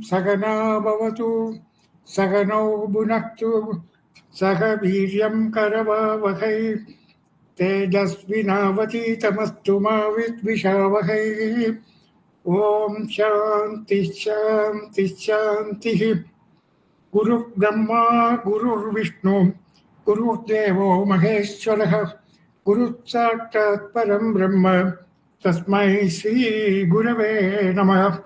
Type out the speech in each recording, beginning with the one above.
Sagana Bhavatu Sagano Bhunaktu Saha Viryam Karavavahai Tejasvinavaditamastu ma vidvishavahai. Om Shanti Shanti Shanti. Guru Brahma Guru Vishnu Guru Devo Maheshwara Guru Sakshat Param Brahma Tasmai Shri Gurave Namah.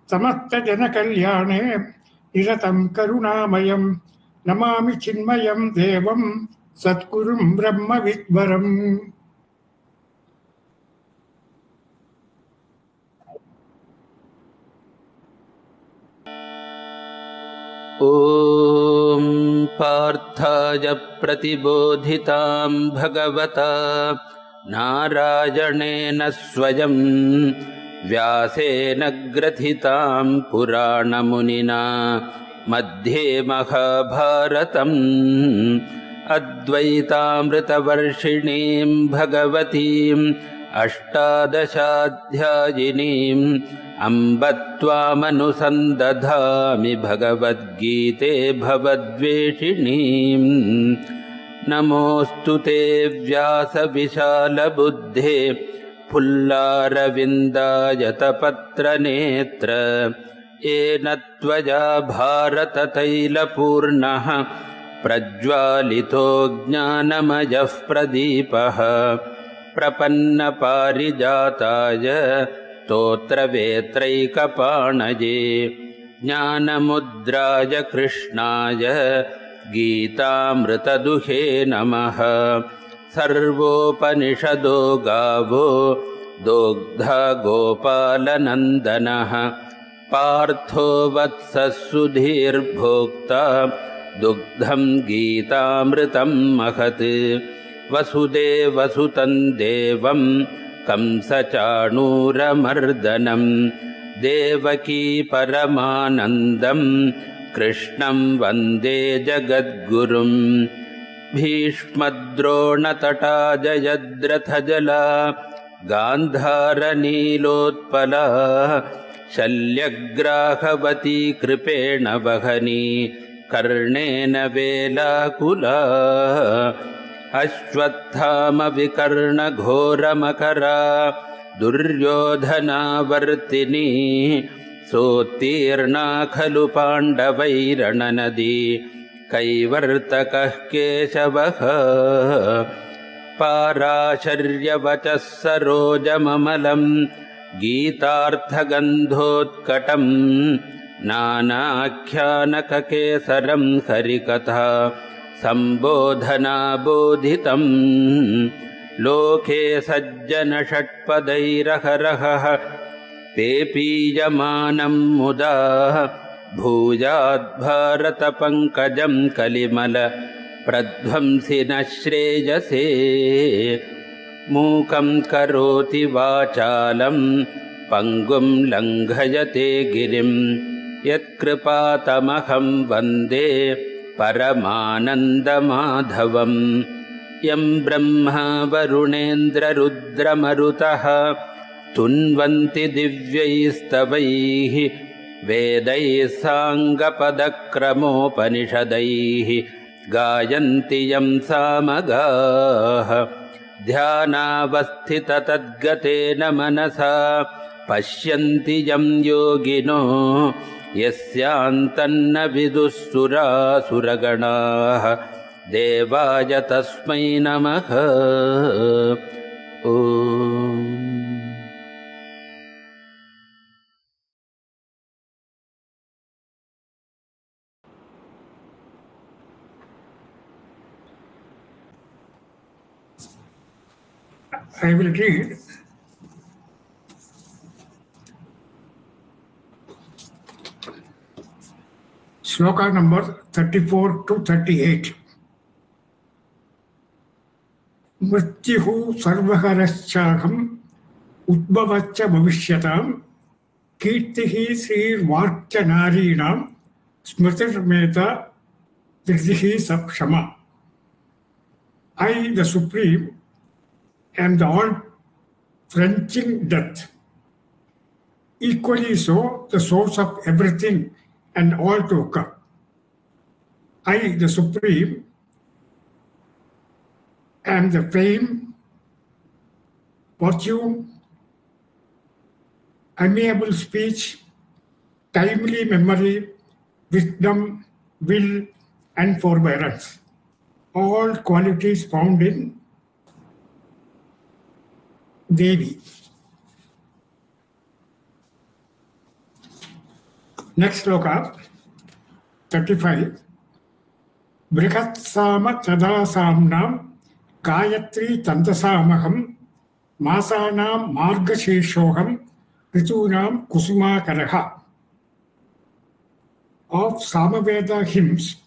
Samatta Jana Kalyane Niratam Karunamayam Namami Chinmayam Devam Satgurum Brahma Vidvaram. ॐ पार्थाय प्रतिबोधितां भगवता नारायणेन स्वयं व्यासेन ग्रथितां पुराणमुनिना मध्ये महाभारतम् अद्वैतामृतवर्षिणीं भगवतीम् अष्टादशाध्यायिनीम् अम्ब त्वामनुसन्दधामि भगवद्गीते भवद्वेषिणीम्। नमोऽस्तु ते व्यासविशालबुद्धे फुल्लारविन्दायतपत्रनेत्र येन त्वया भारततैलपूर्णः प्रज्वालितो ज्ञानमयः प्रदीपः प्रपन्नपारिजाताय स्तोत्रवेत्रैकपाणये ज्ञानमुद्राय कृष्णाय गीतामृतदुहे नमः। सर्वोपनिषदो गावो दोग्धा गोपालनन्दनः पार्थो वत्सः सुधीर्भोक्ता दुग्धं गीतामृतं महत्। वसुदेवसुतं देवं कंसचाणूरमर्दनं देवकी परमानन्दं कृष्णं वन्दे जगद्गुरुं। भीष्मद्रोणतटा जयद्रथजला गान्धारनीलोत्पला शल्यग्राहवती कृपेण वहनी कर्णेन वेलाकुला। अश्वत्थामविकर्णघोरमकरा दुर्योधनावर्तिनी सोत्तीर्णा खलु पाण्डवैरणनदी कैवर्तकः केशवः। पाराशर्यवचः सरोजममलं गीतार्थगन्धोत्कटं नानाख्यानककेसरं हरिकथा सम्बोधनाबोधितं। लोके सज्जनषट्पदैरहरहः पेपीयमानं मुदा भूयाद्भारतपङ्कजं कलिमल प्रध्वंसिनः श्रेयसे। मूकं करोति वाचालं पङ्गुं लङ्घयते गिरिं यत्कृपातमहं वन्दे परमानन्दमाधवं। यं ब्रह्मा वरुणेन्द्ररुद्रमरुतः स्तुन्वन्ति दिव्यैस्तवैः वेदैः साङ्गपदक्रमोपनिषदैः गायन्ति यं सामगाः। ध्यानावस्थिततद्गतेन मनसा पश्यन्ति यं योगिनो यस्यान्तन्न विदुःसुरासुरगणाः देवाय तस्मै नमः। ॐ I will read Shloka number 34 to 38. Mrityuhu sarvaharashchaham udbhavaccha bhavisyatam kirtihi srirvarcha narinam smritirmeta virdihi sakshama. I, the Supreme, am the all-drenching death. equally so the source of everything and all to occur. I, the Supreme, am the fame, virtue, amiable speech, timely memory, wisdom, will, and forbearance. All qualities found in Devi. Next sloka, 35. Brihatsama Chadasamnam Gayatri Chandasamaham Masanam Margasheshoham Ritunam Kusumakaraha. Of Samaveda hymns,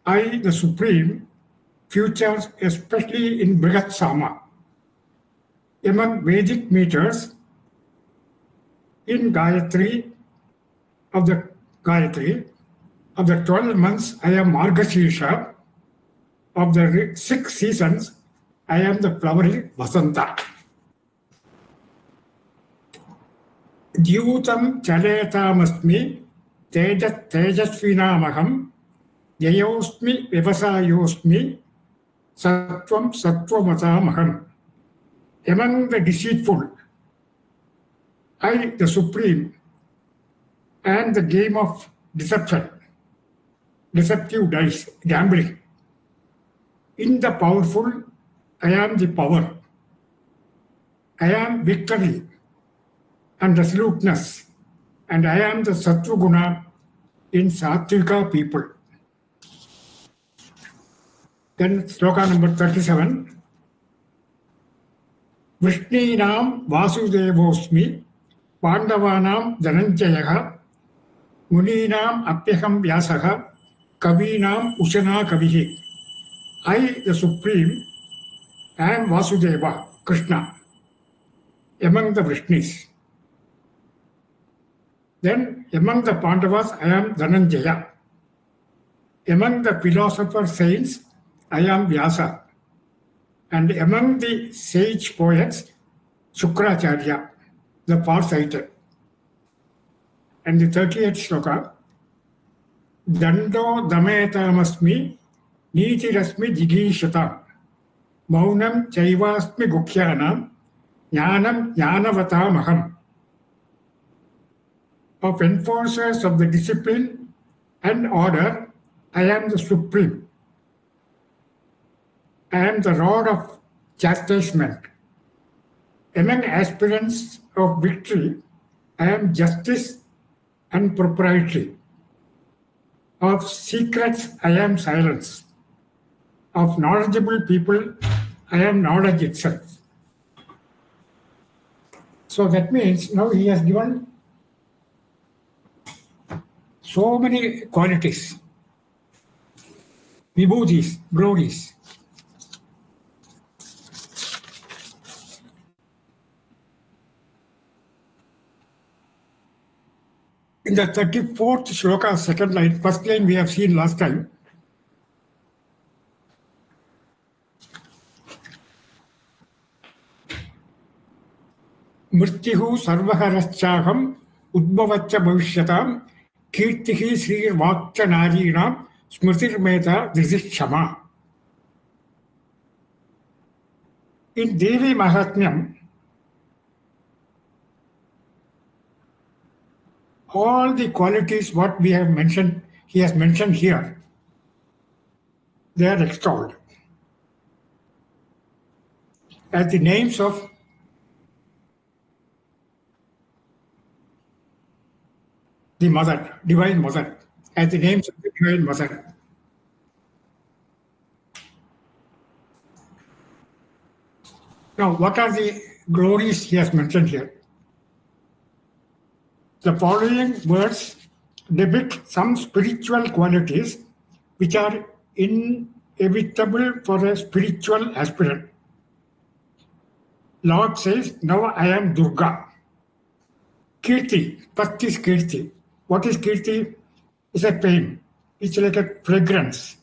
I, the Supreme, features especially in Brihatsama. Among Vedic meters, in Gayatri, of the 12 months, I am Margashirsha. Of the 6 seasons, I am the flowering Vasanta. Dyutam Chaletamastmi Tejasvinamaham Yayosmi Vivasayosmi Sattvam Sattvamatamaham. Among the deceitful, I, the Supreme, and the game of deception, deceptive dice, gambling. In the powerful, I am the power. I am victory and resoluteness, and I am the Sattva Guna in Sattvika people. Then sloka number 37. Vrishninam Vasudevosmi Pandavanam Dhananjayaha Muninam Apyaham Vyasaha Kavinam Ushana Kavihi. I, the Supreme, am Vasudeva, Krishna, among the Vrishnis. Then among the Pandavas, I am Dhananjaya. Among the philosopher saints, I am Vyasa. And among the sage poets, Shukracharya, the far-sighted. And the 38th sloka, Dando Dametamasmi Nitirasmi Jigishata Maunam Chaivasmi Gukhyanam Jnanam Jnanavatamaham. Of enforcers of the discipline and order, I am the Supreme. I am the rod of chastisement. Among aspirants of victory, I am justice and propriety. Of secrets, I am silence. Of knowledgeable people, I am knowledge itself. So that means now he has given so many qualities, vibhutis, glories. In the 34th shloka, second line, first line we have seen last time. Mrityihu sarvaharachaham udbhavaccha bhavisyatam kirtihi srir vakcha narinam smritirmeta drisishama. In Devi Mahatmyam, all the qualities what we have mentioned, he has mentioned here, they are extolled as the names of the Mother, Divine Mother, as the names of the Divine Mother. Now, what are the glories he has mentioned here? The following words depict some spiritual qualities which are inevitable for a spiritual aspirant. Lord says, now I am Durga. Kirti, first is Kirti. What is Kirti? It's a fame. It's like a fragrance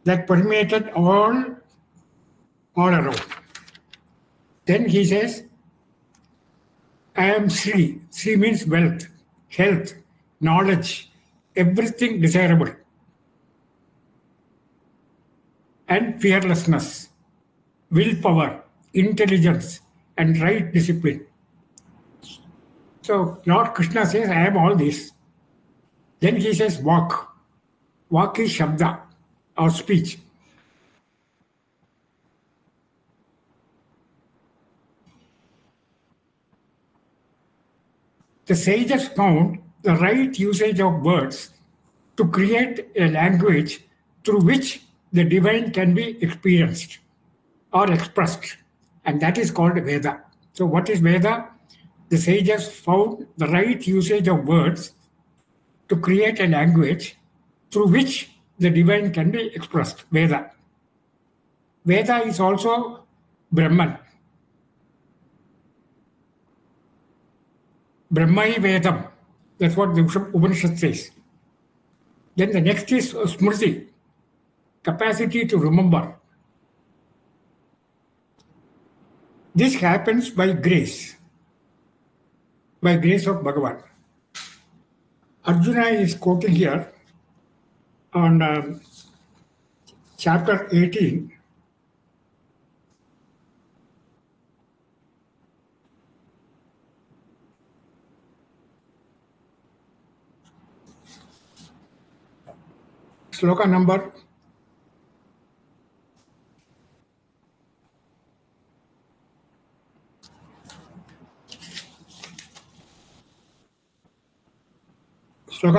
that permeated all around. Then he says, I am Sri. Sri means wealth, health, knowledge, everything desirable, and fearlessness, willpower, intelligence, and right discipline. So Lord Krishna says, I am all this. Then he says, walk. Walk is Shabda, or speech. The sages found the right usage of words to create a language through which the divine can be experienced or expressed, and that is called Veda. So, what is Veda? The sages found the right usage of words to create a language through which the divine can be expressed. Veda. Veda is also Brahman. Brahmai Vedam. That's what the Upanishad says. Then the next is Smriti, capacity to remember. This happens by grace of Bhagavad. Arjuna is quoting here on chapter 18. Sloka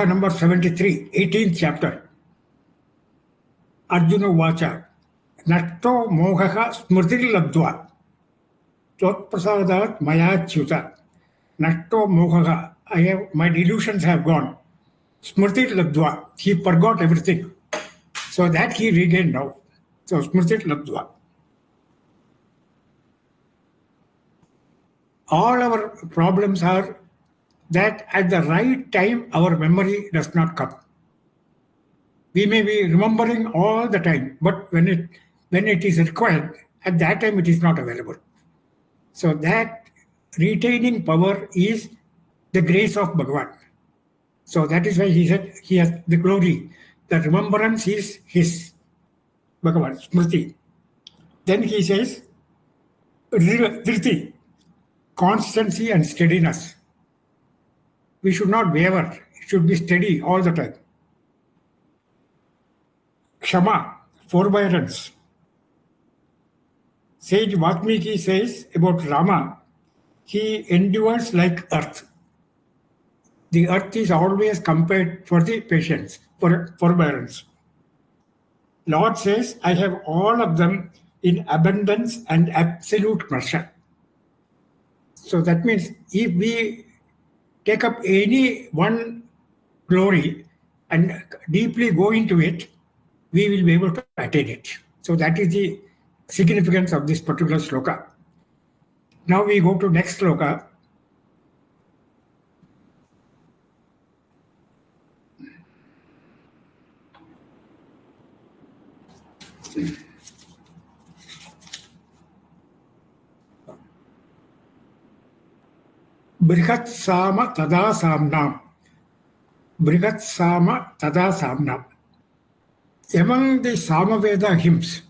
number 73, 18th chapter. Arjuna Vacha. Natto mohaha smriti labdva. Twatprasadat maya chuta. Natto mohaha. My delusions have gone. Smriti labdva. He forgot everything. So that he regained now. So smriti labdva. All our problems are that at the right time our memory does not come. We may be remembering all the time, but when it is required, at that time it is not available. So that retaining power is the grace of Bhagavan. So that is why he said he has the glory. The remembrance is his, Bhagavan, Smriti. Then he says, Dhriti, constancy and steadiness. We should not waver. It should be steady all the time. Kshama, forbearance. Sage Valmiki says about Rama, he endures like earth. The earth is always compared for the patience, for forbearance. Lord says, I have all of them in abundance and absolute measure. So that means if we take up any one glory and deeply go into it, we will be able to attain it. So that is the significance of this particular sloka. Now we go to next sloka. Brihat Sama Tada Samnam. Brihat Sama Tada Samnam. Among the Samaveda hymns,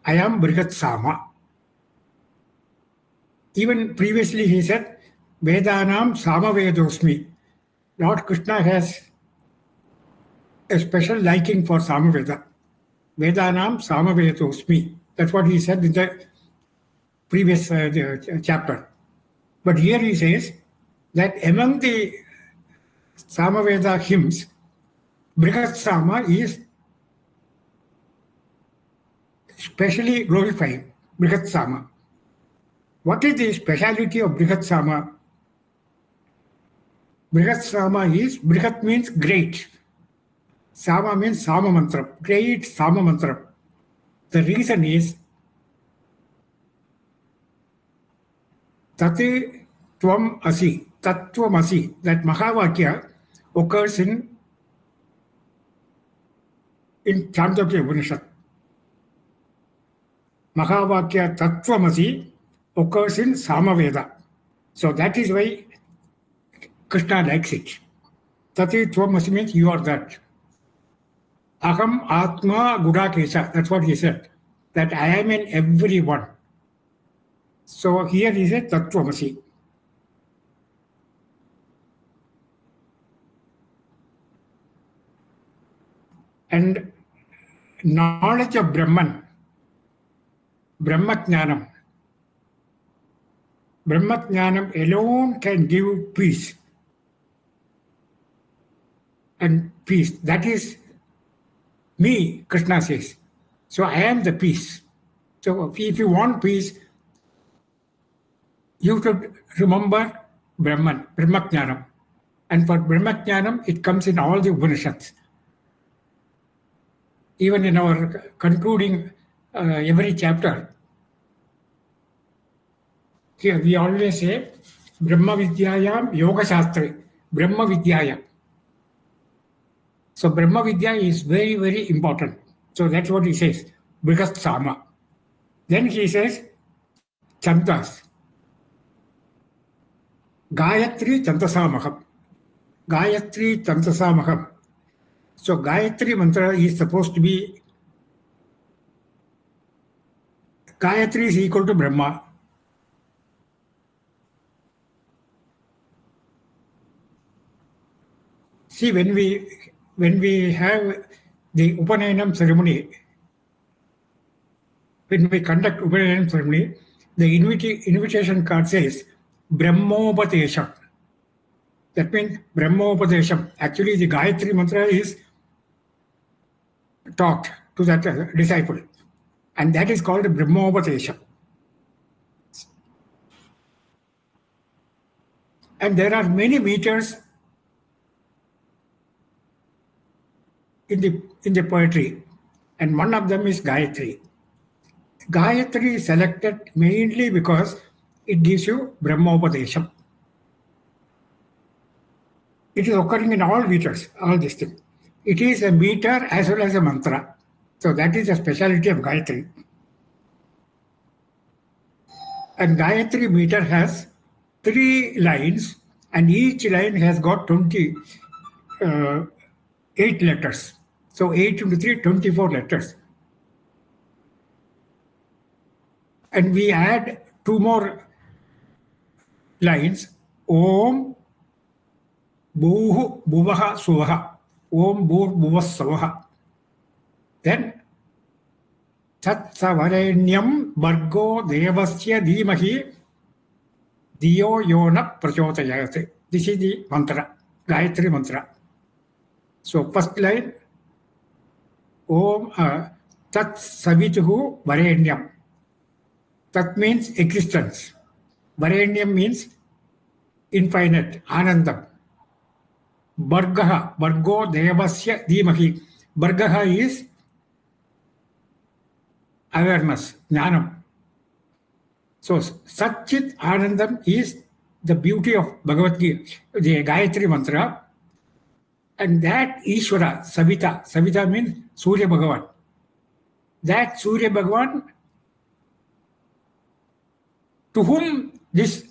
I am Brihat Sama. Even previously he said, Vedanam Samavedosmi. Lord Krishna has a special liking for Samaveda. Vedanam Samavedosmi. That's what he said in the previous chapter. But here he says that among the Samaveda hymns, Brihat Sama is specially glorified. Brihat Sama. What is the speciality of Brihat Sama? Brihat Sama is, Brihat means great. Sama means Sama Mantra, great Sama Mantra. The reason is Tate Tvam Asi, Tattvam Asi, that Mahavakya occurs in Chandogya Upanishad. Mahavakya Tattvam Asi, occurs in Samaveda. So that is why Krishna likes it. Tati Tvamasi means you are that. Aham Atma Gudakesha. That's what he said. That I am in everyone. So here he said Tattvamasi. And knowledge of Brahman, Brahmajnanam. Brahmajnanam alone can give peace. And peace, that is me, Krishna says. So I am the peace. So if you want peace, you should remember Brahman, Brahmajnanam. And for Brahmajnanam, it comes in all the Upanishads. Even in our concluding every chapter, here we always say, Brahma Vidyayam Yoga Shastri, Brahma Vidyayam. So Brahma Vidya is very, very important. So that's what he says, Brihat Sama. Then he says, Chantas. Gayatri Chantasamaham. Gayatri Chantasamaham. So Gayatri mantra is supposed to be, Gayatri is equal to Brahma. See, when we have the Upanayam ceremony, when we conduct Upanayam ceremony, the invitation card says Brahmopatesham. That means Brahmopatesham. Actually, the Gayatri mantra is taught to that disciple, and that is called Brahmopatesham. And there are many meters in the poetry, and one of them is Gayatri. Gayatri is selected mainly because it gives you Brahmopadesham. It is occurring in all meters, all these things. It is a meter as well as a mantra. So that is the speciality of Gayatri. And Gayatri meter has 3 lines, and each line has got 8 letters. So 8 into 3, 24 letters. And we add 2 more lines. Om Bhuh Bhuvaha Suvaha. Om Bhur Bhuvas Savaha. Then Tat Savarenyam Bhargo Devasya Dhimahi Diyo Yona Prachodayate. This is the mantra, Gayatri mantra. So first line, Om Tat Savituhu Varenyam. Tat means existence. Varenyam means infinite, Anandam. Bhargaha, Bhargo Devasya Dhimahi. Bhargaha is awareness, Jnanam. So Satchit Anandam is the beauty of Bhagavad Gita, the Gayatri mantra. And that Ishvara, Savita, Savita means Surya Bhagavan. That Surya Bhagavan, to whom this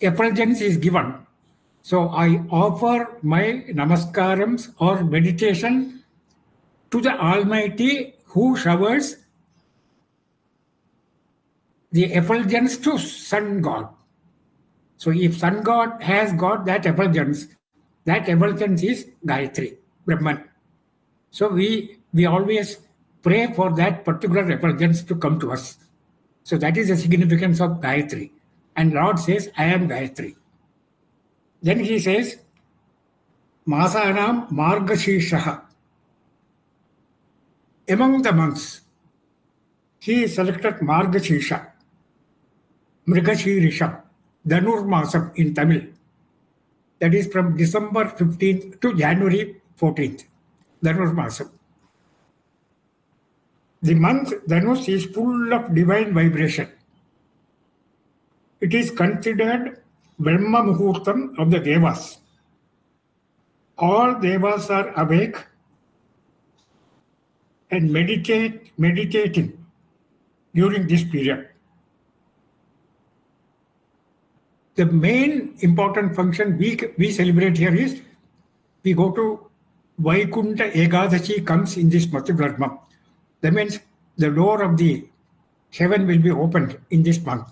effulgence is given. So I offer my namaskarams or meditation to the Almighty who showers the effulgence to Sun God. So if Sun God has got that effulgence is Gayatri, Brahman. So we always pray for that particular effulgence to come to us. So that is the significance of Gayatri. And Lord says, I am Gayatri. Then he says, Masanam Margashishaha. Among the months, he selected Margashisha, Mrigashirisham, Dhanurmasam in Tamil. That is from December 15th to January 14th, Dhanurmasam. The month Dhanus is full of divine vibration. It is considered Brahma Muhurtam of the Devas. All Devas are awake and meditating during this period. the main important function we celebrate here is we go to Vaikunta Ekadashi comes in this particular month. That means the door of the heaven will be opened in this month.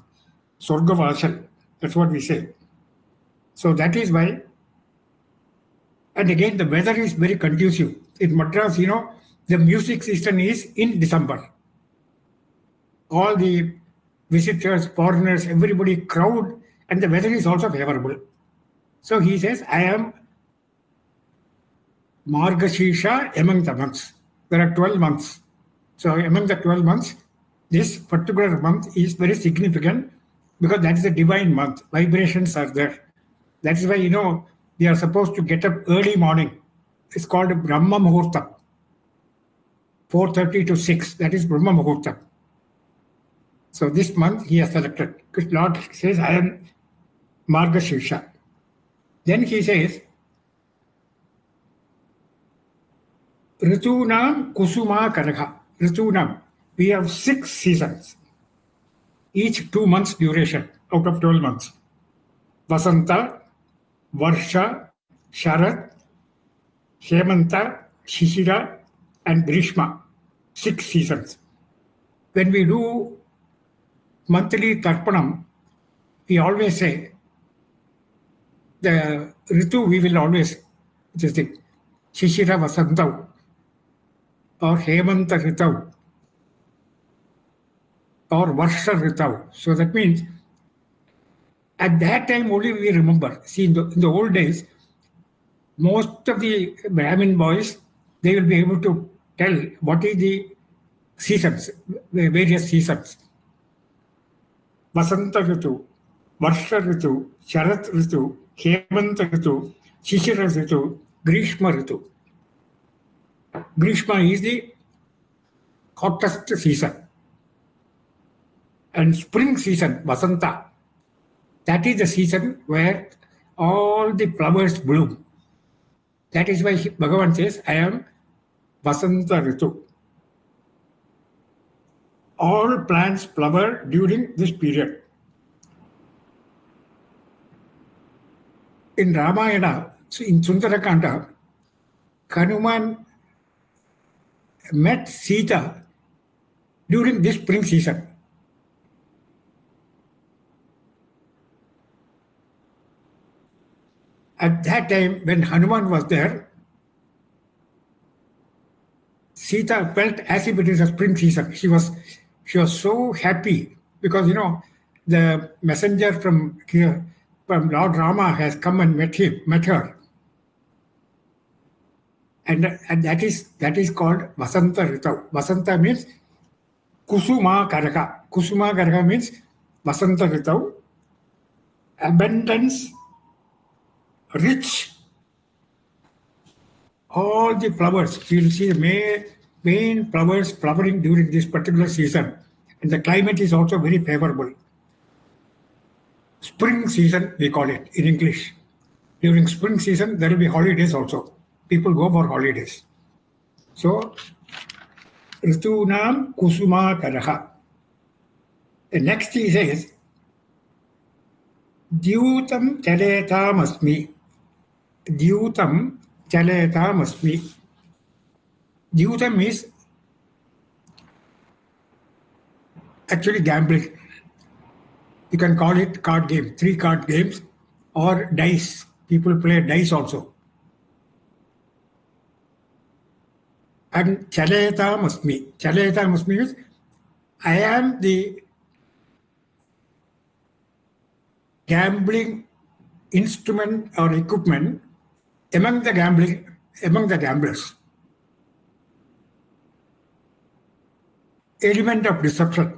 Sorgavasal, that's what we say. So that is why, and again the weather is very conducive. In Madras, the music season is in December. All the visitors, foreigners, everybody crowd, and the weather is also favorable. So he says, I am Margashisha among the months. There are 12 months. So among the 12 months, this particular month is very significant because that is a divine month. Vibrations are there. That is why, we are supposed to get up early morning. It's called Brahma Muhurta. 4:30 to 6, that is Brahma Muhurta. So this month he has selected. Because Lord says, I am Margashisha. Then he says, Ritunam Kusuma Karaka. Ritunam. We have 6 seasons. Each 2 months duration out of 12 months. Vasanta, Varsha, Sharat, Hemanta, Shishira, and Grishma. 6 seasons. When we do monthly Tarpanam, we always say, the Ritu we will always just think, Shishira Vasantau or Hemanta Ritau or Varsha Ritau. So that means at that time only we remember. See, in the old days, most of the Brahmin boys, they will be able to tell what is the seasons, the various seasons. Vasanta Ritu, Varsha Ritu, Sharat Ritu, Hemanta Ritu, Shishira Ritu, Grishma Ritu. Grishma is the hottest season. And spring season, Vasanta, that is the season where all the flowers bloom. That is why Bhagavan says, I am Vasanta Ritu. All plants flower during this period. In Ramayana, in Sundarakanda, Hanuman met Sita during this spring season. At that time, when Hanuman was there, Sita felt as if it is a spring season. She was so happy because the messenger from Lord Rama has come and met her, and that is called Vasanta Ritau. Vasanta means Kusuma Karaka. Kusuma Karaka means Vasanta Ritau, abundance, rich. All the flowers, you will see the main flowers flowering during this particular season. And the climate is also very favorable. Spring season, we call it in English. During spring season, there will be holidays also. People go for holidays. So, Ritunam Kusuma Karaha. The next he says, Dyutam Chaletam Asmi. Dyutam Chaletam Asmi. Dyutam is actually gambling. You can call it card game, 3 card games, or dice. People play dice also. And Chalayata Masmi. Chalayata Masmi means I am the gambling instrument or equipment among the gamblers. Element of deception.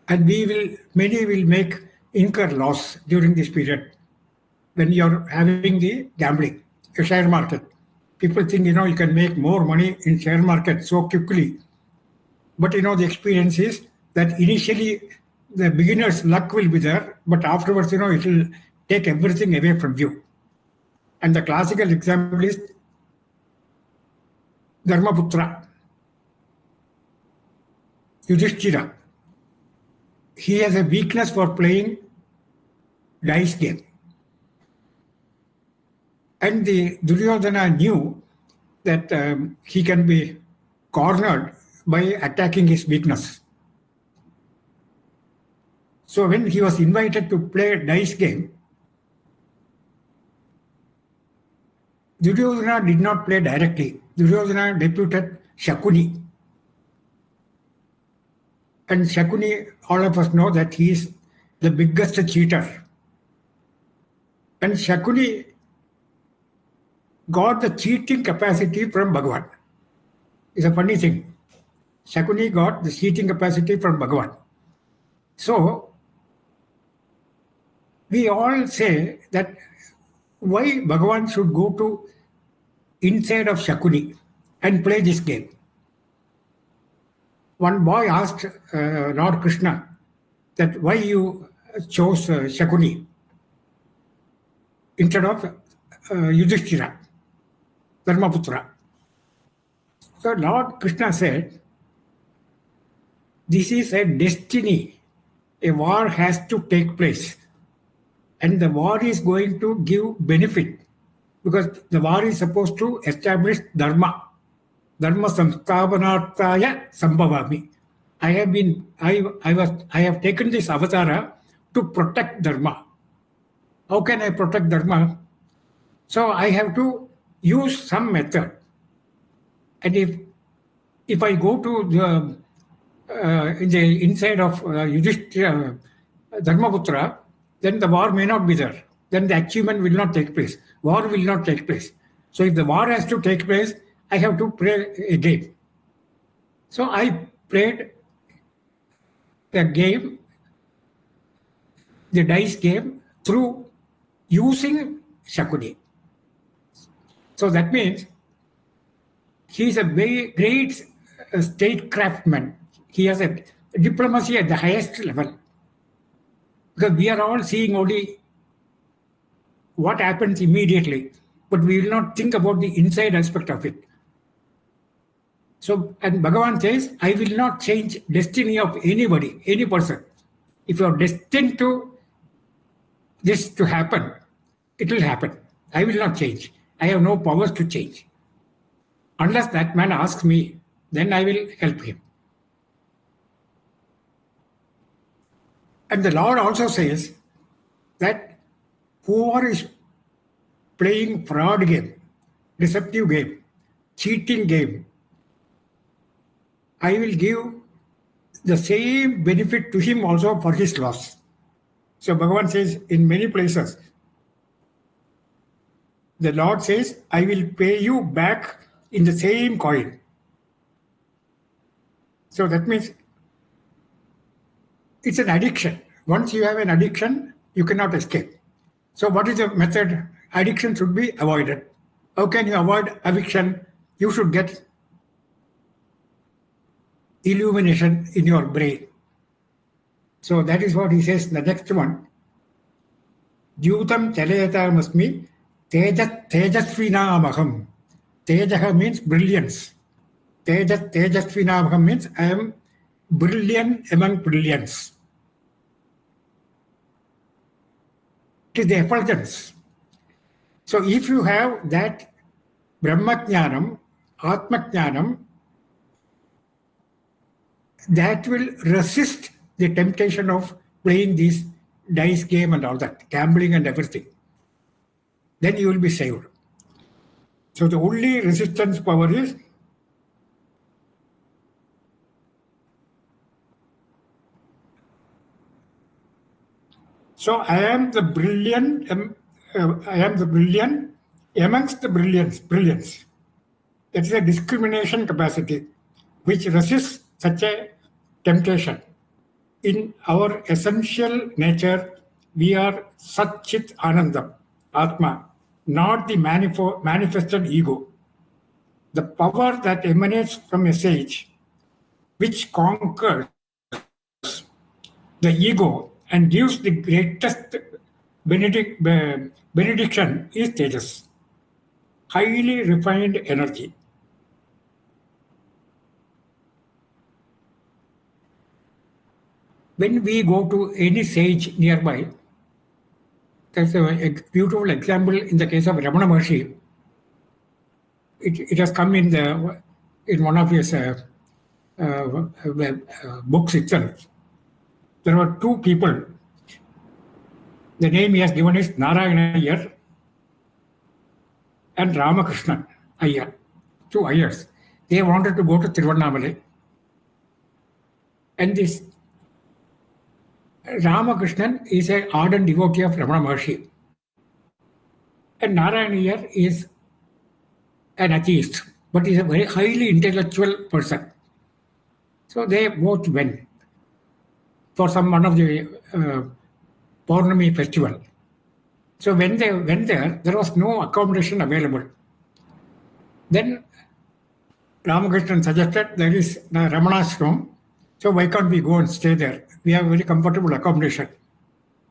And many will incur loss during this period when you're having the gambling, the share market. People think, you can make more money in share market so quickly. But, the experience is that initially the beginner's luck will be there, but afterwards, it will take everything away from you. And the classical example is Dharmaputra, Yudhishthira. he has a weakness for playing dice game. And the Duryodhana knew that he can be cornered by attacking his weakness. So when he was invited to play a dice game, Duryodhana did not play directly. Duryodhana deputed Shakuni. And Shakuni, all of us know that he is the biggest cheater. And Shakuni got the cheating capacity from Bhagavad. It's a funny thing. Shakuni got the cheating capacity from Bhagavad. So, we all say that why Bhagavan should go to inside of Shakuni and play this game. One boy asked Lord Krishna that why you chose Shakuni instead of Yudhishthira, Dharmaputra. So Lord Krishna said, this is a destiny. A war has to take place. And the war is going to give benefit because the war is supposed to establish Dharma. Dharma samsthapanarthaya sambhavami. I have taken this avatara to protect Dharma. How can I protect Dharma? So I have to use some method. And if I go to in the inside of Yudhishthira, Dharmaputra, then the war may not be there. Then the achievement will not take place. War will not take place. So if the war has to take place, I have to play a game. So I played the game, the dice game, through using Shakuni. So that means he is a very great statecraftman. He has a diplomacy at the highest level. Because we are all seeing only what happens immediately, but we will not think about the inside aspect of it. So, and Bhagavan says, I will not change destiny of anybody, any person. If you are destined to this to happen, it will happen. I will not change. I have no powers to change. Unless that man asks me, then I will help him. And the Lord also says that whoever is playing fraud game, deceptive game, cheating game, I will give the same benefit to him also for his loss. So Bhagavan says in many places, the Lord says, I will pay you back in the same coin. So that means it's an addiction. Once you have an addiction, you cannot escape. So what is the method? Addiction should be avoided. How can you avoid addiction? You should get illumination in your brain. So that is what he says, the next one. Dyutam chalayatam tejasvinamaham. Tejaha means brilliance. Tejasvinamaham means I am brilliant among brilliance. It is the effulgence. So if you have that Brahmajnanam, Atmajnanam, that will resist the temptation of playing this dice game and all that, gambling and everything. Then you will be saved. So the only resistance power is so I am the brilliant amongst the brilliance. That is a discrimination capacity which resists such a temptation. In our essential nature, we are Satchit Anandam, Atma, not the manifested ego. The power that emanates from a sage, which conquers the ego and gives the greatest benediction, is Tejas, highly refined energy. when we go to any sage nearby, there's a beautiful example in the case of Ramana Maharshi. It has come in one of his books itself. There were two people. The name he has given is Narayana Iyer and Ramakrishnan Iyer, two Iyers. They wanted to go to Tiruvannamalai. And this Ramakrishnan is an ardent devotee of Ramana Maharshi. And Narayana Iyer is an atheist, but he's a very highly intellectual person. So they both went for one of the Purnami festival. So when they went there was no accommodation available. Then Ramakrishnan suggested there is Ramanashram, so why can't we go and stay there? We have very comfortable accommodation.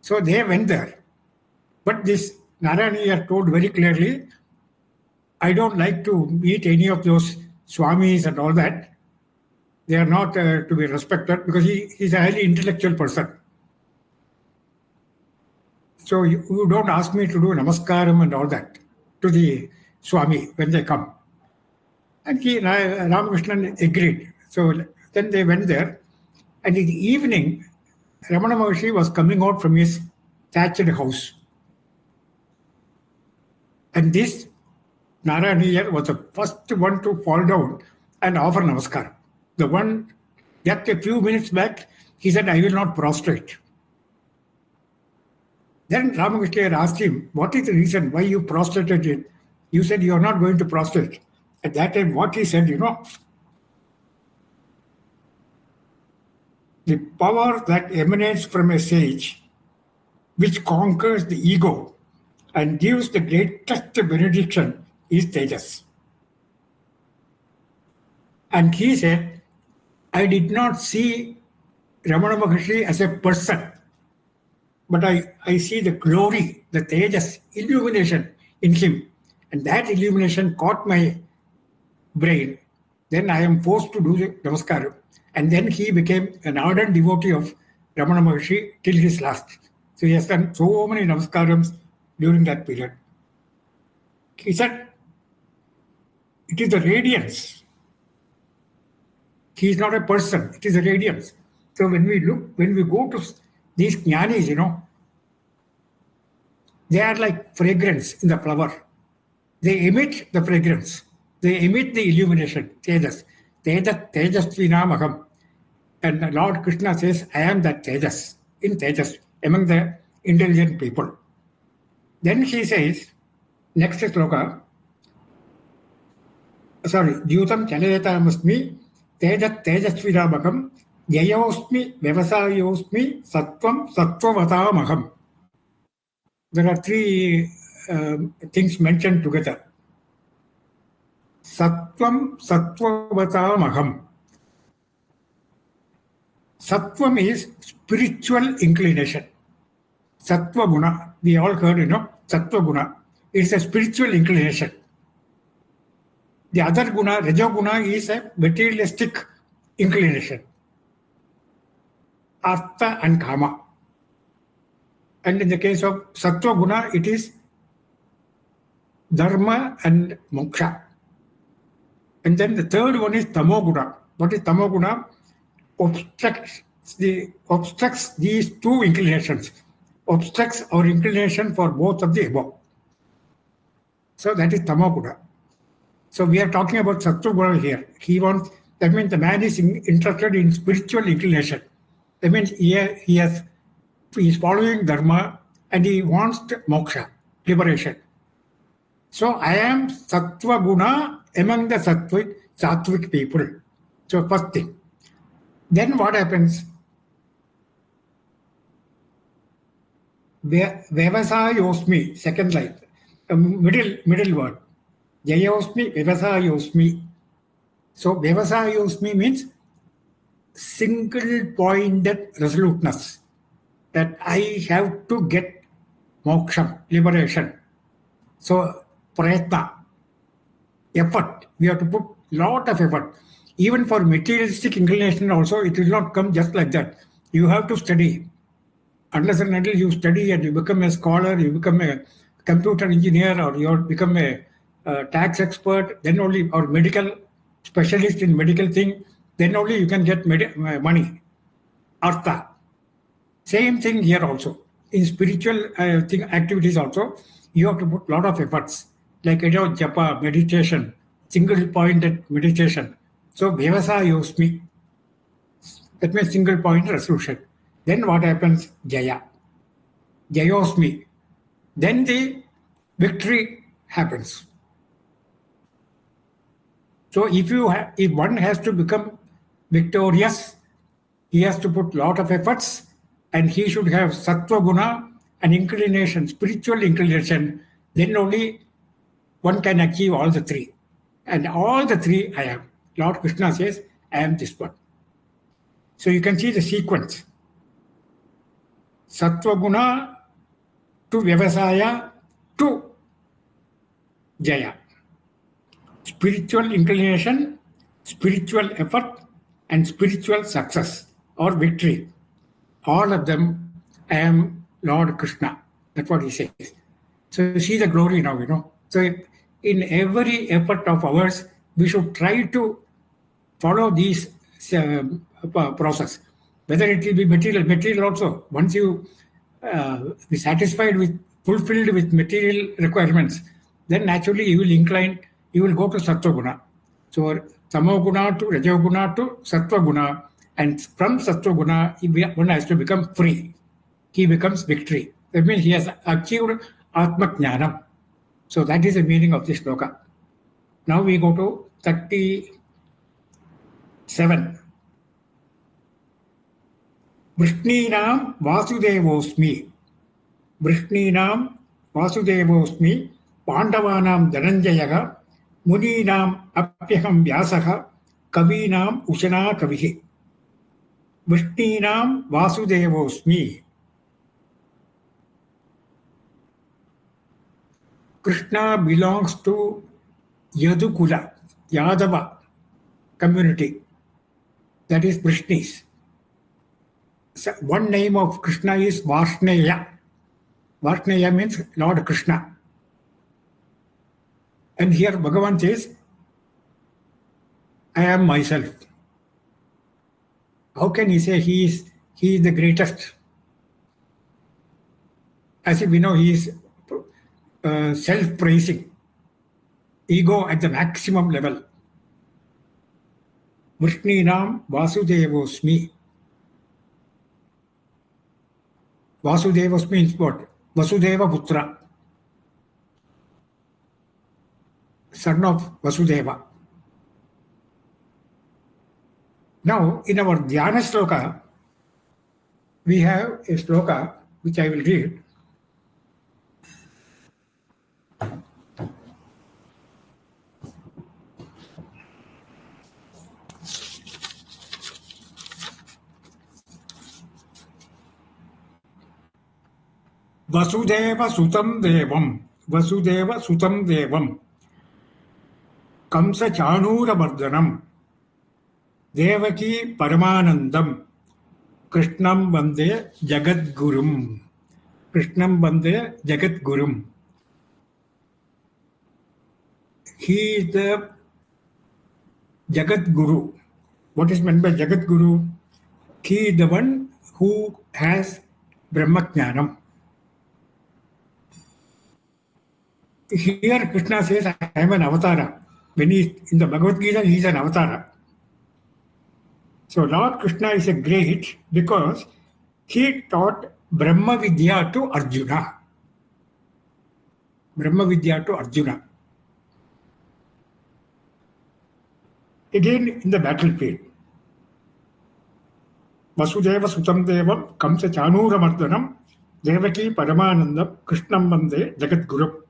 So they went there. But this Narayana Iyer told very clearly, I don't like to meet any of those Swamis and all that. They are not to be respected because he's a highly intellectual person. So you don't ask me to do namaskaram and all that to the Swami when they come. And Ramakrishnan agreed. So then they went there. And in the evening, Ramana Maharshi was coming out from his thatched house. And this Narayana Iyer was the first one to fall down and offer namaskar. The one just a few minutes back, he said, I will not prostrate. Then Ramakrishna asked him, what is the reason why you prostrated it? You said you are not going to prostrate. At that time, what he said, the power that emanates from a sage, which conquers the ego and gives the greatest benediction, is Tejas. And he said, I did not see Ramana Maharshi as a person, but I see the glory, the Tejas, illumination in him. And that illumination caught my brain. Then I am forced to do the namaskaram. And then he became an ardent devotee of Ramana Maharshi till his last. So he has done so many namaskarams during that period. He said, it is the radiance. He is not a person, it is a radiance. So when we go to these jnanis, they are like fragrance in the flower. They emit the fragrance. They emit the illumination, Tejas. Tejasvinamaham. And Lord Krishna says, I am that Tejas, in Tejas, among the intelligent people. Then he says, next sloka, Dhyutam Chalayatamasmi, Tejasvinamaham, Yayosmi, Vyavasayosmi, Sattvam, Sattvavatamaham. There are three things mentioned together. Sattvam, Sattvavatamaham. Sattvam is spiritual inclination. Sattva guna, we all heard, Sattva guna. It's a spiritual inclination. The other guna, Raja guna, is a materialistic inclination. Artha and Kama. And in the case of Sattva guna, it is Dharma and Moksha. And then the third one is Tamo guna. What is Tamo guna? Obstructs these two inclinations. Obstructs our inclination for both of the above. So that is Tamo guna. So we are talking about Sattva guna here. That means the man is interested in spiritual inclination. That means he is following Dharma and he wants moksha, liberation. So I am Sattva guna among the Sattvic people. So first thing. Then what happens? Vyavasayosmi, second line, middle word. Jayosmi, Vyavasayosmi. So Vyavasayosmi means single-pointed resoluteness. That I have to get moksha, liberation. So prayatna, effort. We have to put lot of effort. Even for materialistic inclination also, it will not come just like that. You have to study. Unless and until you study and you become a scholar, you become a computer engineer, or you become a tax expert, then only, or medical specialist in medical thing, then only you can get money, artha. Same thing here also. In spiritual activities also, you have to put a lot of efforts, like japa, meditation, single pointed meditation. So vyavasa yosmi, that means single point resolution. Then what happens? Jaya. Jayosmi. Then the victory happens. So if one has to become victorious, he has to put lot of efforts, and he should have sattva guna, an inclination, spiritual inclination. Then only one can achieve all the three. And all the three I am. Lord Krishna says, I am this one. So you can see the sequence. Sattva guna to vyavasaya to jaya. Spiritual inclination, spiritual effort, and spiritual success or victory. All of them, I am Lord Krishna. That's what he says. So you see the glory now, So in every effort of ours, we should try to follow these process. Whether it will be material also. Once you be satisfied with, fulfilled with material requirements, then naturally you will incline, you will go to sattva guna. So tamoguna to rajoguna to sattva guna, and from sattva guna, one has to become free. He becomes victory. That means he has achieved atma jnanam. So that is the meaning of this shloka. Now we go to 37. Vrishninam vasudevosmi. Vrishninam vasudevosmi. Pandavanam dhananjayaga. Muninam apyaham vyasaha. Kavinam ushana kavihi. Vrishninam vasudevosmi. Krishna belongs to Yadukula, Yadava community. That is Vrishnis. So one name of Krishna is Varshneya. Varshneya means Lord Krishna. And here Bhagavan says, I am myself. How can he say he is the greatest? As if we know he is self-praising. Ego at the maximum level. Vrishninam vasudevosmi. Vasudevosmi means what? Vasudeva Putra. Son of Vasudeva. Now, in our Dhyana Sloka, we have a sloka which I will read. Vasudeva Sutam Devam. Vasudeva Sutam Devam. Kamsa Chanura Mardhanam. Devaki Paramanandam. Krishnam Vande Jagat Gurum. Krishnam Vande Jagat Gurum. He is the Jagat Guru. What is meant by Jagat Guru? He is the one who has Brahma Jnanam. Here Krishna says, I am an avatara. When he is in the Bhagavad Gita, he is an avatara. So Lord Krishna is a great because he taught Brahma Vidya to Arjuna. Brahma Vidya to Arjuna. Again in the battlefield. Vasudeva Sutam Devam Kamsa Chanura Mardhanam Devaki Paramanandam Krishnam Vande Jagat Guru.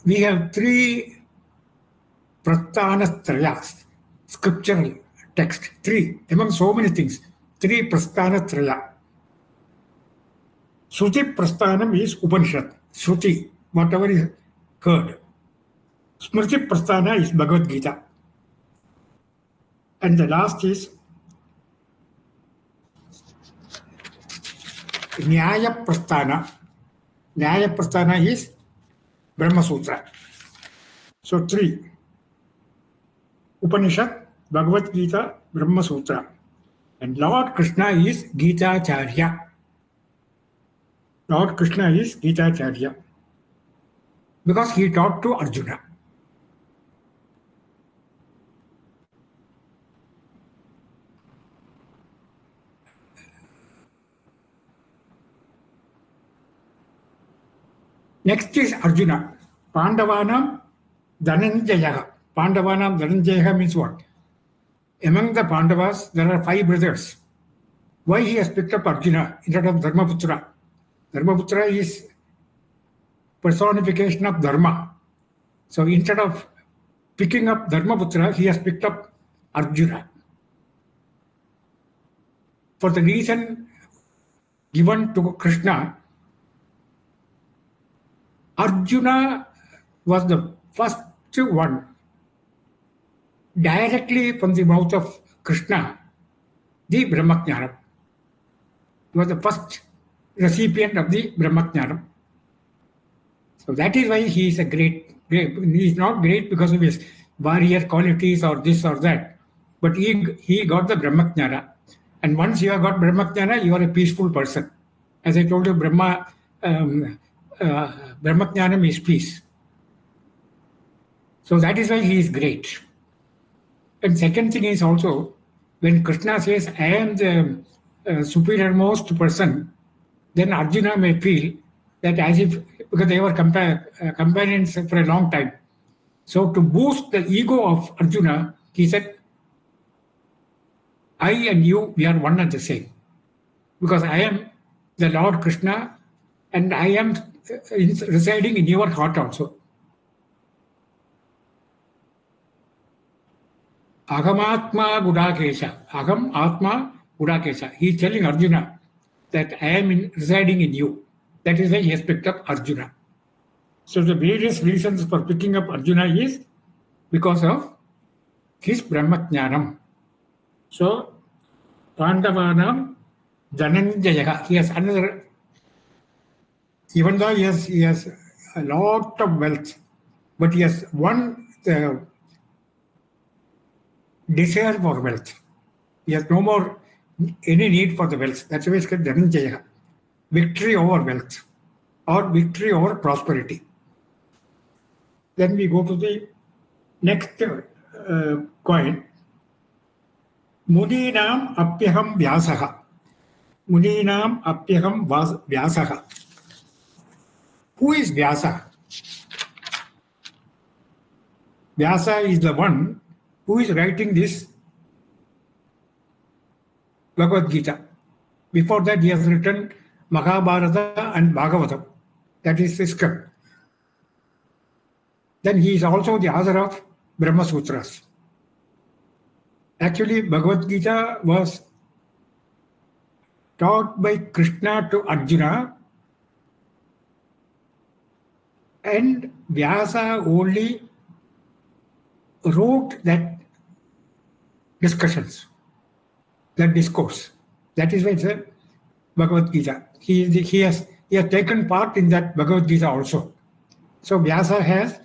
We have three Prasthana Trayas, scriptural text, three, among so many things, three Prasthana Traya. Shruti Prasthanam is Upanishad, Shruti, whatever is heard. Smriti Prasthana is Bhagavad Gita. And the last is Nyaya Prasthana. Nyaya Prasthana is Brahma Sutra. So 3. Upanishad, Bhagavad Gita, Brahma Sutra. And Lord Krishna is Gita Charya. Lord Krishna is Gita Charya. Because he taught to Arjuna. Next is Arjuna. Pandavanam Dhananjaya. Pandavanam Dhananjaya means what? Among the Pandavas, there are 5 brothers. Why he has picked up Arjuna instead of Dharmaputra? Dharmaputra is personification of Dharma. So instead of picking up Dharmaputra, he has picked up Arjuna. For the reason given to Krishna, Arjuna was the first one directly from the mouth of Krishna, the Brahmajnana. He was the first recipient of the Brahmajnana. So that is why he is a great. He is not great because of his warrior qualities or this or that, but he got the Brahmajnana. And once you have got Brahmajnana, you are a peaceful person. As I told you, Brahmajnanam is peace. So that is why he is great. And second thing is also, when Krishna says, I am the superior-most person, then Arjuna may feel that as if, because they were companions for a long time. So to boost the ego of Arjuna, he said, I and you, we are one and the same. Because I am the Lord Krishna and I am residing in your heart also. Agamatma Gudakesha. Agam Atma Gudakesha. He is telling Arjuna that I am residing in you. That is why he has picked up Arjuna. So the various reasons for picking up Arjuna is because of his Brahmajnanam. So Pandavanam Dhananjaya. He has another, even though he has a lot of wealth, but he has one desire for wealth. He has no more any need for the wealth. That's why it's called Dhananjaya. Victory over wealth or victory over prosperity. Then we go to the next coin. Muninam apyaham vyasaha. Muninam apyaham vyasaha. Who is Vyasa? Vyasa is the one who is writing this Bhagavad Gita. Before that, he has written Mahabharata and Bhagavatam. That is his script. Then he is also the author of Brahma Sutras. Actually, Bhagavad Gita was taught by Krishna to Arjuna, and Vyasa only wrote that discussions, that discourse. That is why it's a Bhagavad Gita. He has taken part in that Bhagavad Gita also. So Vyasa has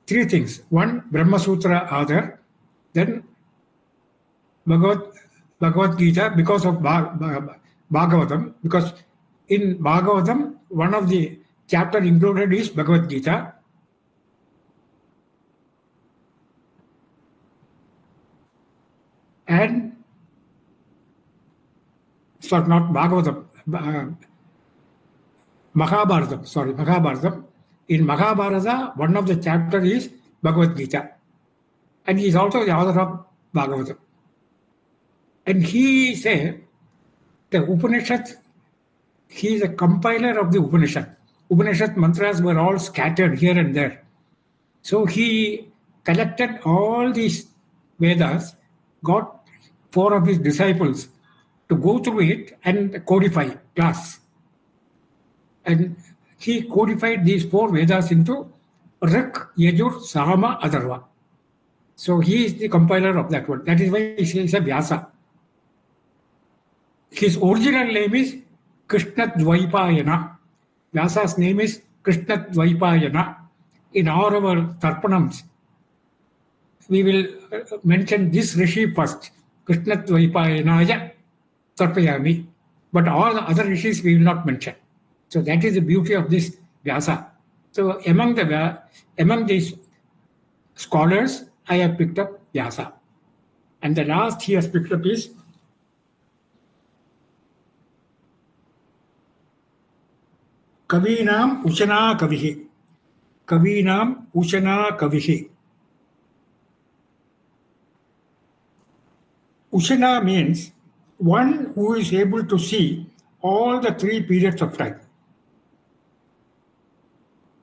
3 things. One, Brahma Sutra author, then Bhagavad Gita because of Bhagavatam, because in Bhagavatam, one of the chapter included is Bhagavad Gita. And sorry, not Bhagavatam, Mahabharatam. In Mahabharata, one of the chapters is Bhagavad Gita. And he is also the author of Bhagavatam. And he said, the Upanishad, he is a compiler of the Upanishad. Upanishad mantras were all scattered here and there. So he collected all these Vedas, got 4 of his disciples to go through it and codify class. And he codified these 4 Vedas into Rik, Yajur, Sama, Atharva. So he is the compiler of that one. That is why he says a Vyasa. His original name is Krishna Dvaipayana. Vyasa's name is Krishna Dvaipayana. In all our Tarpanams, we will mention this Rishi first, Krishna Dvaipayanaya Tarpayami. But all the other Rishis we will not mention. So that is the beauty of this Vyasa. So among these scholars, I have picked up Vyasa. And the last he has picked up is Kavinam Ushana Kavihi. Kavinam Ushana Kavihi. Ushana means one who is able to see all the three periods of time.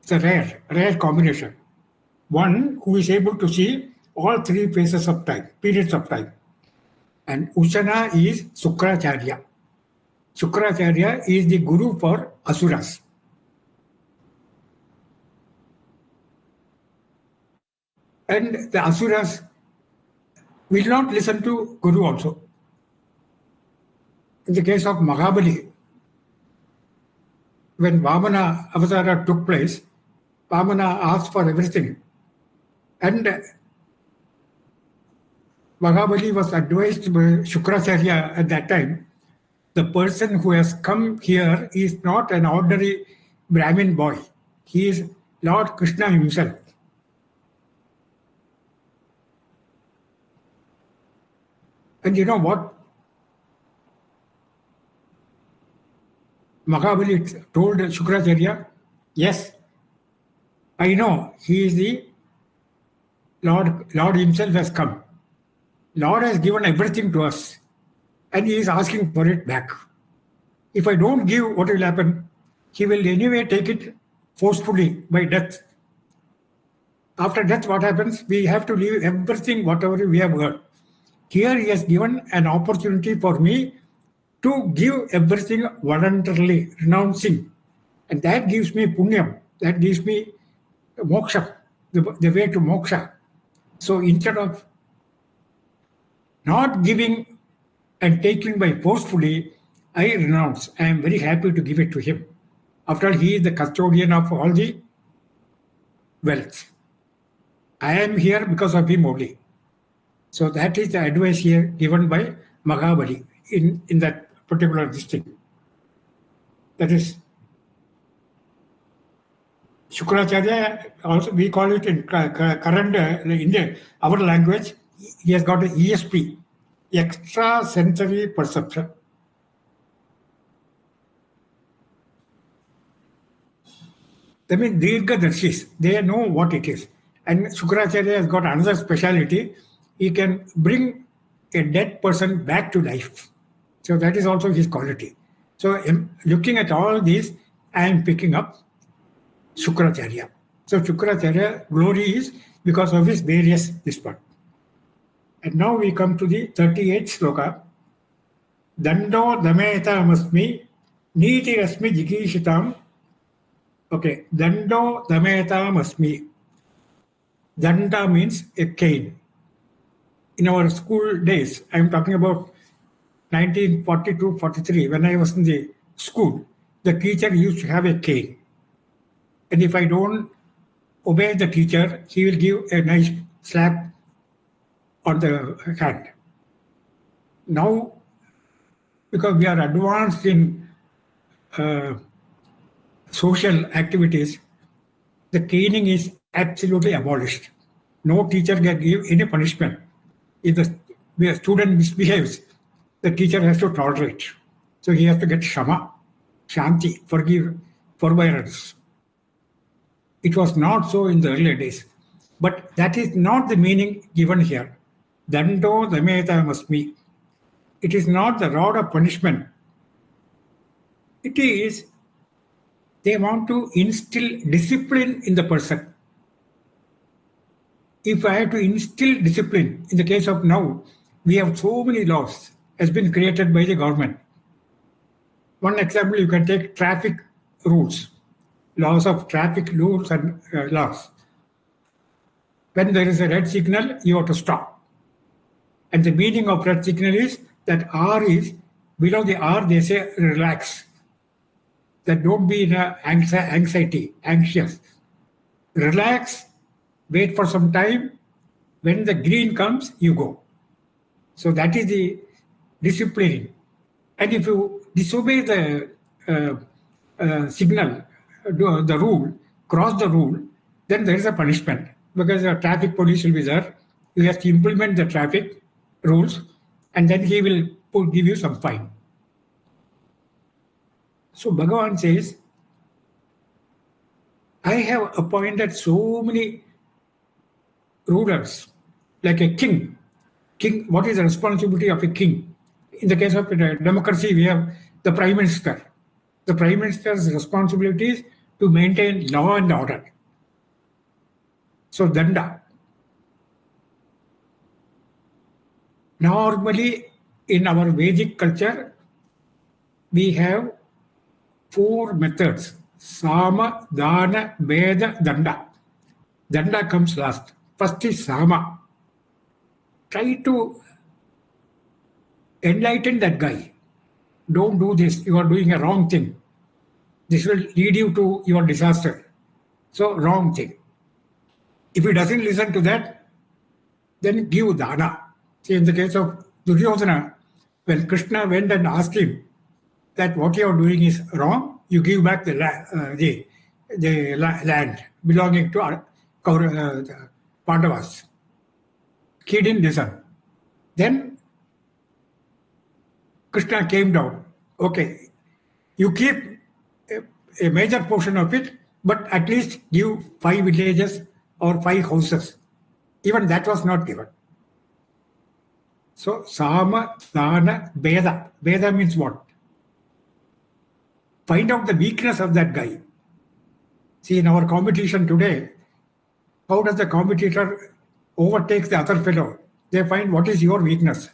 It's a rare combination. One who is able to see all three phases of time, periods of time. And Ushana is Sukracharya. Sukracharya is the guru for Asuras. And the Asuras will not listen to Guru also. In the case of Mahabali, when Vamana Avatara took place, Vamana asked for everything. And Mahabali was advised by Shukracharya at that time, the person who has come here is not an ordinary Brahmin boy. He is Lord Krishna himself. And you know what? Mahabali told Shukracharya, yes, I know he is the Lord himself has come. Lord has given everything to us and he is asking for it back. If I don't give, what will happen? He will anyway take it forcefully by death. After death, what happens? We have to leave everything, whatever we have heard. Here he has given an opportunity for me to give everything voluntarily, renouncing. And that gives me punyam, that gives me moksha, the way to moksha. So instead of not giving and taking by forcefully, I renounce. I am very happy to give it to him. After all, he is the custodian of all the wealth. I am here because of him only. So that is the advice here given by Mahabali in that particular district. That is Shukracharya, also we call it in current Indian, our language, he has got an ESP, extra sensory perception. I mean, Dirgadarshis, they know what it is. And Shukracharya has got another speciality. He can bring a dead person back to life. So that is also his quality. So looking at all these, I am picking up Shukracharya. So Shukracharya glory is because of his various this part. And now we come to the 38th sloka. Dando dameta masmi niti rasmi jikishitam. Okay, dando dameta masmi. Danda means a cane. In our school days, I am talking about 1942-43, when I was in the school, the teacher used to have a cane. And if I don't obey the teacher, he will give a nice slap on the hand. Now, because we are advanced in social activities, the caning is absolutely abolished. No teacher can give any punishment. If the student misbehaves, the teacher has to tolerate. So he has to get shama, shanti, forbearance. It was not so in the earlier days. But that is not the meaning given here. Dando dameta masmi. It is not the rod of punishment. It is, they want to instill discipline in the person. If I have to instill discipline, in the case of now, we have so many laws has been created by the government. One example, you can take traffic rules, laws of traffic rules and laws. When there is a red signal, you have to stop. And the meaning of red signal is that R is below the R they say relax. That don't be in a anxiety, anxious. Relax, wait for some time. When the green comes, you go. So that is the disciplining. And if you disobey the signal, the rule, cross the rule, then there is a punishment because the traffic police will be there. You have to implement the traffic rules, and then he will give you some fine. So Bhagavan says, I have appointed so many rulers, like a king. King, what is the responsibility of a king? In the case of democracy, we have the prime minister. The prime minister's responsibility is to maintain law and order. So danda. Normally, in our Vedic culture, we have 4 methods: Sama, Dana, Veda, Danda. Danda comes last. First is Sama. Try to enlighten that guy. Don't do this. You are doing a wrong thing. This will lead you to your disaster. So, wrong thing. If he doesn't listen to that, then give Dana. See, in the case of Duryodhana, when Krishna went and asked him that what you are doing is wrong, you give back the land belonging to the Pandavas. He didn't listen. Then Krishna came down. Okay, you keep a major portion of it, but at least give 5 villages or 5 houses. Even that was not given. So, Sama, Dana, Veda. Veda means what? Find out the weakness of that guy. See, in our competition today, how does the competitor overtake the other fellow? They find what is your weakness.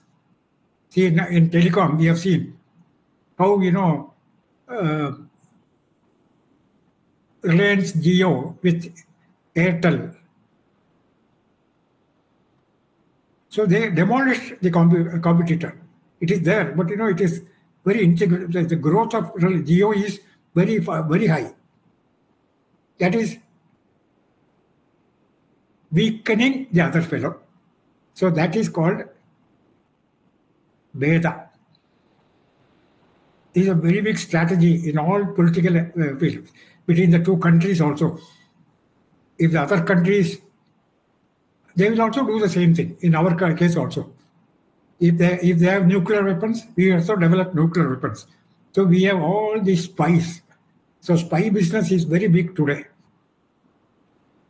See, in telecom, we have seen how, Reliance Jio with Airtel. So they demolished the competitor. It is there, but it is very insignificant. The growth of Jio is very, very high. That is weakening the other fellow. So that is called Veda. It is a very big strategy in all political fields between the 2 countries also. If the other countries, they will also do the same thing in our case also. If they have nuclear weapons, we also develop nuclear weapons. So we have all these spies. So spy business is very big today.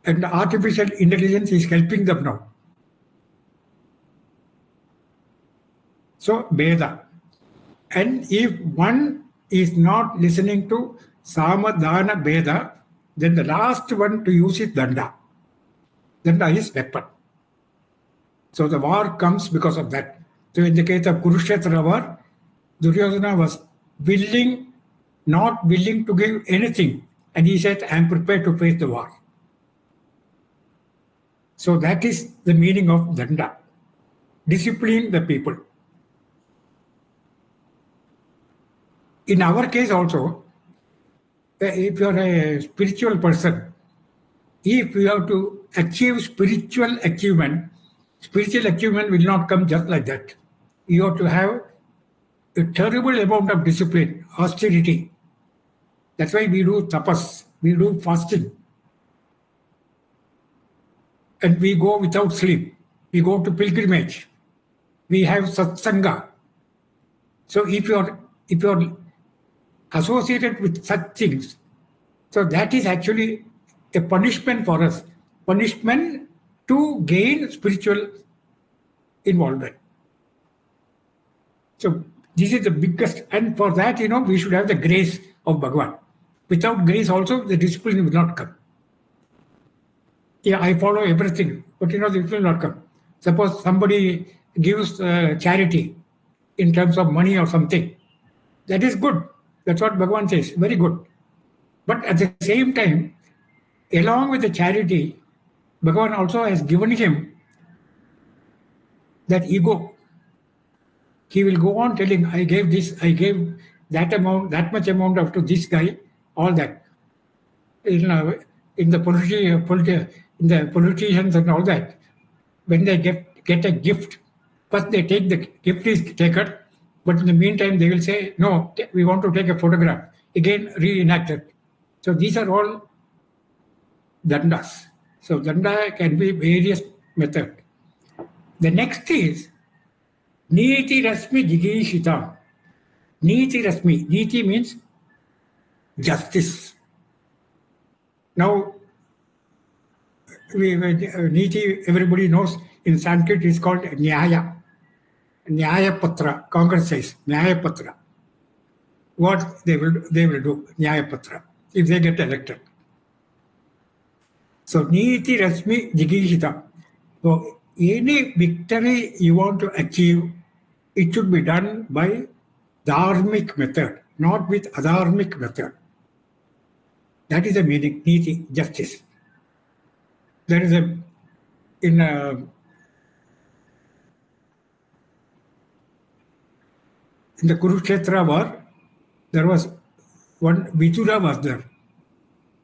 And artificial intelligence is helping them now. So Veda. And if one is not listening to Sama, Dana, Veda, then the last one to use is Danda. Danda is weapon. So the war comes because of that. So in the case of Kurukshetra war, Duryodhana was not willing to give anything. And he said, I am prepared to face the war. So that is the meaning of Danda. Discipline the people. In our case also, if you are a spiritual person, if you have to achieve spiritual achievement will not come just like that. You have to have a terrible amount of discipline, austerity. That's why we do tapas, we do fasting. And we go without sleep. We go to pilgrimage. We have satsanga. So if you are associated with such things, so that is actually a punishment for us. Punishment to gain spiritual involvement. So this is the biggest, and for that, we should have the grace of Bhagavan. Without grace also, the discipline will not come. Yeah, I follow everything, but the discipline will not come. Suppose somebody gives charity in terms of money or something. That is good. That's what Bhagavan says. Very good. But at the same time, along with the charity, Bhagavan also has given him that ego. he will go on telling, I gave this, I gave that amount, that much amount up to this guy, all that. In the in the politicians and all that, when they get a gift, first they take the gift is taken, but in the meantime they will say, no, we want to take a photograph. Again, reenacted. So these are all dandas. So danda can be various method. The next is Niti Rasmi Jigishita. Niti Rasmi. Niti means justice. Now, Niti, everybody knows in Sanskrit is called Nyaya. Nyaya Patra. Congress says Nyaya Patra. What they will do, Nyaya Patra, if they get elected. So Niti Rasmi Jigishita. So any victory you want to achieve, it should be done by dharmic method, not with adharmic method. That is the meaning, niti, justice. There is in the Kurukshetra war, there was one, Vidura was there.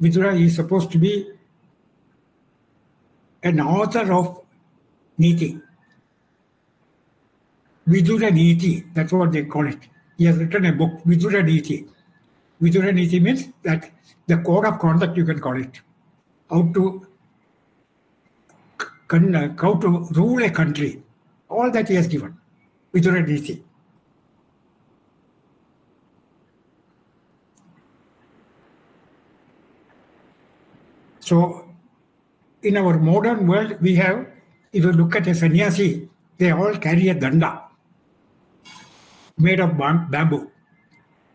Vidura is supposed to be an author of Niti. Vidura Niti, that's what they call it. He has written a book, Vidura Niti. Vidura Niti means that the code of conduct, you can call it. How to rule a country. All that he has given. Vidura Niti. So, in our modern world, we have, if you look at a sannyasi, they all carry a danda made of bamboo.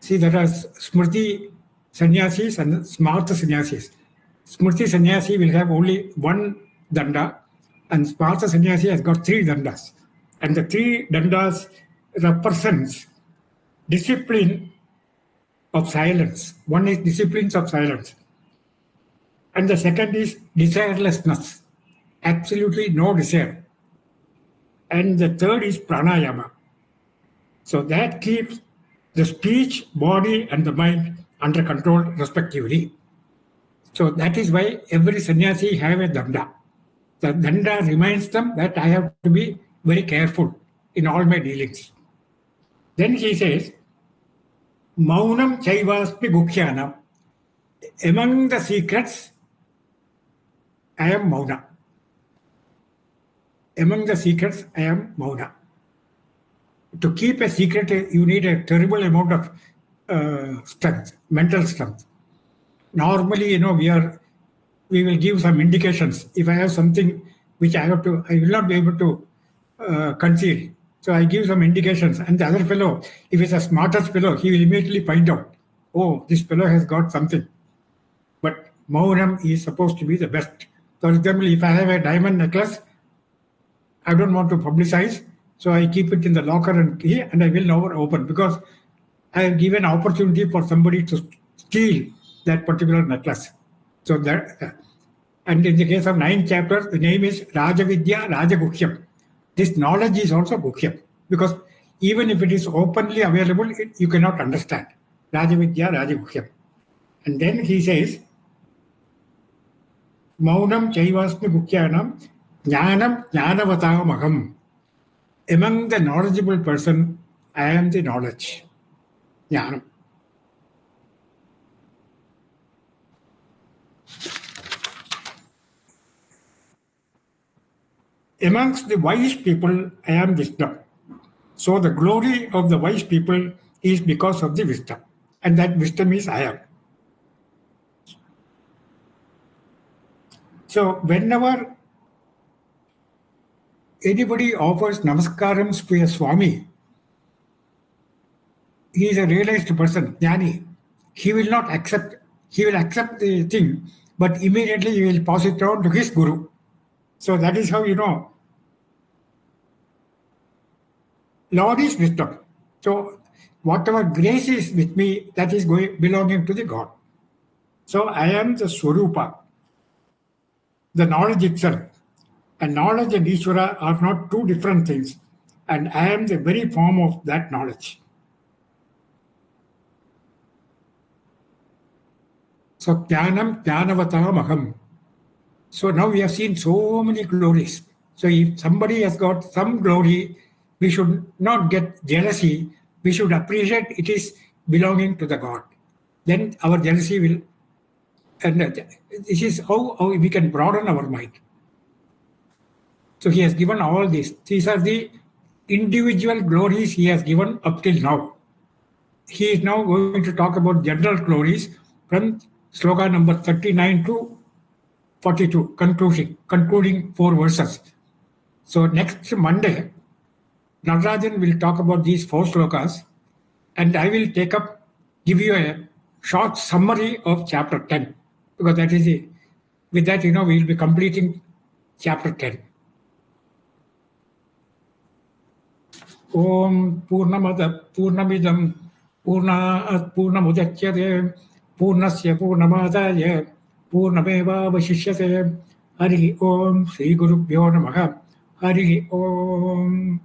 See, there are Smriti sannyasis and Smartha sannyasis. Smriti sannyasi will have only one danda, and Smartha sannyasi has got three dandas. And the three dandas represents discipline of silence. One is disciplines of silence. And the second is desirelessness. Absolutely no desire. And the third is pranayama. So that keeps the speech, body, and the mind under control respectively. So that is why every sannyasi have a danda. The danda reminds them that I have to be very careful in all my dealings. Then he says, Maunam chaivasmi gukhyanam. Among the secrets, I am Mauna. Among the secrets, I am Mauna. To keep a secret, you need a terrible amount of strength, mental strength. Normally, we will give some indications. If I have something which I will not be able to conceal. So I give some indications, and the other fellow, if he's a smartest fellow, he will immediately find out, oh, this fellow has got something. But Maunam is supposed to be the best. For example, if I have a diamond necklace, I don't want to publicize, so I keep it in the locker and key, and I will never open because I have given opportunity for somebody to steal that particular necklace. So that, and in the case of 9th chapter, the name is Rajavidya Rajagukhyam. This knowledge is also Gukhyam because even if it is openly available, you cannot understand. Rajavidya Rajagukhyam. And then he says, Maunam chaivasmi gukhyanam jnanam jnanavatamaham. Among the knowledgeable person, I am the knowledge. Jnanam. Amongst the wise people, I am wisdom. So the glory of the wise people is because of the wisdom. And that wisdom is I am. So whenever anybody offers namaskarams to a Swami, he is a realized person, jnani. He will not accept, he will accept the thing, but immediately he will pass it on to his guru. So that is how Lord is wisdom. So whatever grace is with me, that is belonging to the God. So I am the Swarupa, the knowledge itself. And knowledge and Ishvara are not two different things. and I am the very form of that knowledge. So Jnanam Jnanavatam Aham. So now we have seen so many glories. So if somebody has got some glory, we should not get jealousy. We should appreciate it is belonging to the God. Then our jealousy will, and this is how we can broaden our mind. So he has given all this. These are the individual glories he has given up till now. He is now going to talk about general glories from sloka number 39 to 42, concluding 4 verses. So next Monday, Natarajan will talk about these 4 slokas, and I will give you a short summary of chapter 10, because that is it. With that, we will be completing chapter 10. Om Purnamada Purnamidam Purnaat Purnamudachyate Purnasya Purnamadaya Purnameva Vashishyate Hari Om Sri Gurubhyo Namaha Hari Om.